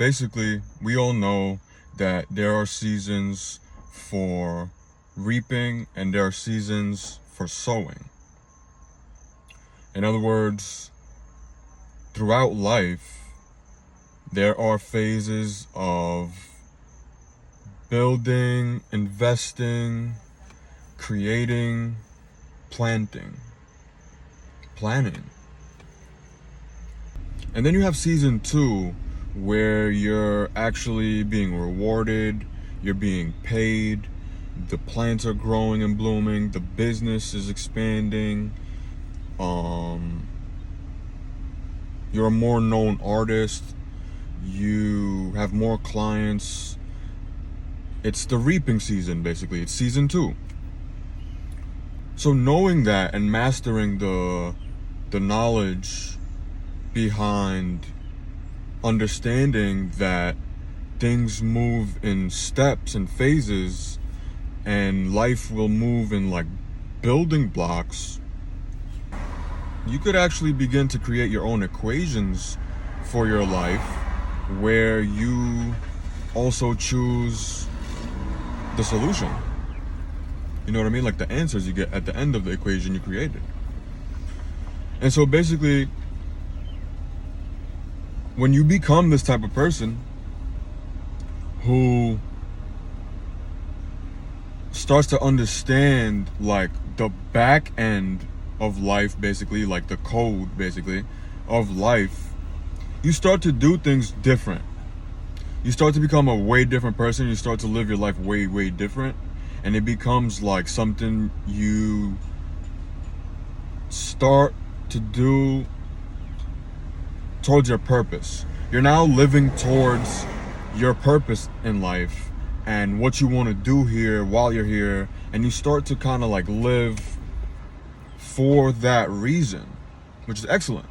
basically, we all know that there are seasons for reaping and there are seasons for sowing. In other words, throughout life, there are phases of building, investing, creating, planting, planning. And then you have season 2, where you're actually being rewarded, you're being paid, the plants are growing and blooming, the business is expanding, you're a more known artist, you have more clients. It's the reaping season, basically. It's season 2. So knowing that and mastering the knowledge behind understanding that things move in steps and phases and life will move in like building blocks, you could actually begin to create your own equations for your life where you also choose the solution. You know what I mean? Like the answers you get at the end of the equation you created. And so basically, when you become this type of person who starts to understand like the back end of life, basically, like the code, basically, of life, you start to do things different. You start to become a way different person. You start to live your life way, way different. And it becomes like something you start to do towards your purpose. You're now living towards your purpose in life and what you want to do here while you're here. And you start to kind of like live for that reason, which is excellent.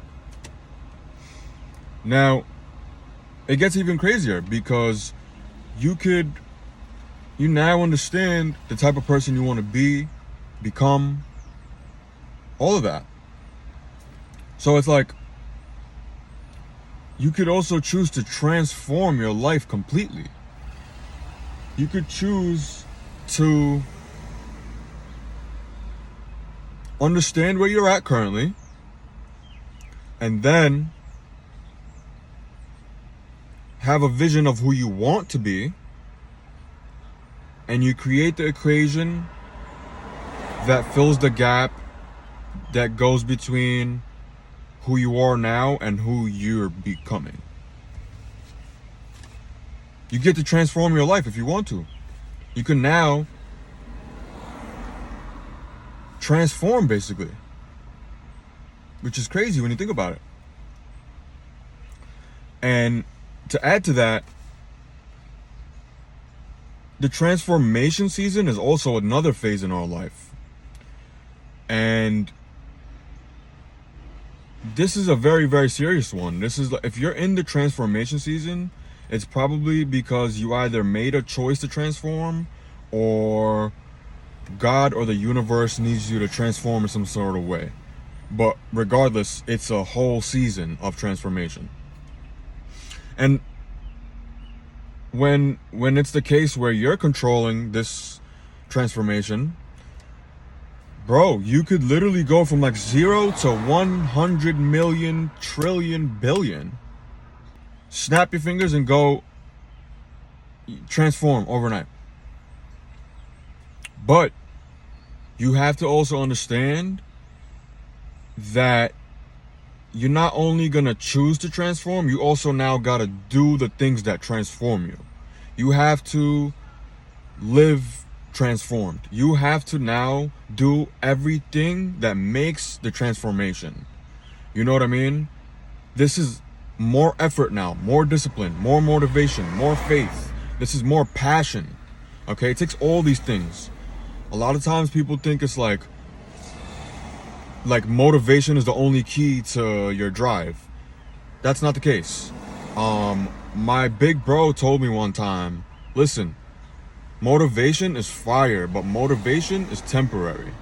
Now, it gets even crazier because you now understand the type of person you want to become, all of that. So it's like, you could also choose to transform your life completely. You could choose to understand where you're at currently, and then have a vision of who you want to be, and you create the equation that fills the gap that goes between who you are now and who you're becoming. You get to transform your life if you want to. You can now transform, basically, which is crazy when you think about it. And to add to that, the transformation season is also another phase in our life. And this is a very, very serious one. This is, if you're in the transformation season, it's probably because you either made a choice to transform, or God or the universe needs you to transform in some sort of way. But regardless, it's a whole season of transformation. And when it's the case where you're controlling this transformation, bro, you could literally go from like 0 to 100 million trillion billion. Snap your fingers and go transform overnight. But you have to also understand that you're not only gonna choose to transform, you also now gotta do the things that transform you. You have to live transformed. You have to now do everything that makes the transformation. You know what I mean? This is more effort now, more discipline, more motivation, more faith. This is more passion. Okay, it takes all these things. A lot of times people think it's like motivation is the only key to your drive. That's not the case. My big bro told me one time, listen, motivation is fire, but motivation is temporary.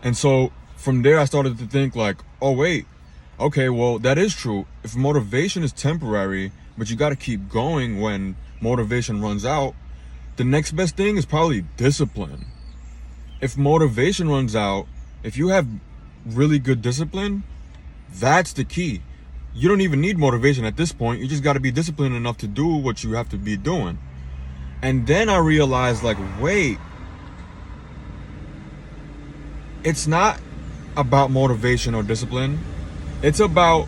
And so from there I started to think like, oh wait, okay, well that is true. If motivation is temporary, but you got to keep going when motivation runs out. The next best thing is probably discipline. If motivation runs out, if you have really good discipline, that's the key. You don't even need motivation at this point. You just got to be disciplined enough to do what you have to be doing. And then I realized, like, wait, it's not about motivation or discipline. It's about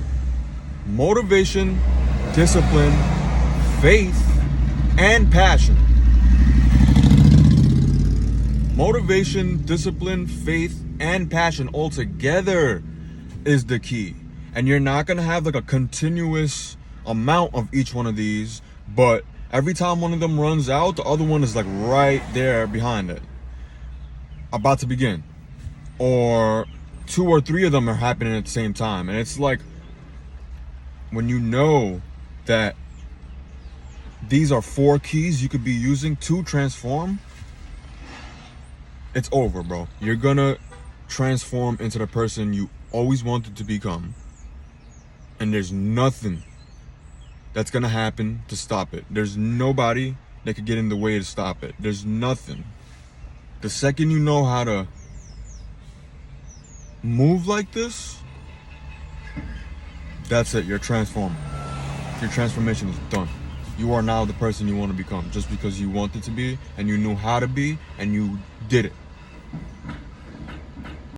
motivation, discipline, faith, and passion. Motivation, discipline, faith, and passion all together is the key. And you're not going to have like a continuous amount of each one of these, but every time one of them runs out, the other one is like right there behind it, about to begin. Or 2 or 3 of them are happening at the same time. And it's like, when you know that these are 4 keys you could be using to transform, it's over, bro. You're gonna transform into the person you always wanted to become. And there's nothing that's gonna happen to stop it. There's nobody that could get in the way to stop it. There's nothing. The second you know how to move like this, that's it. You're transforming. Your transformation is done. You are now the person you want to become, just because you wanted to be and you knew how to be and you did it.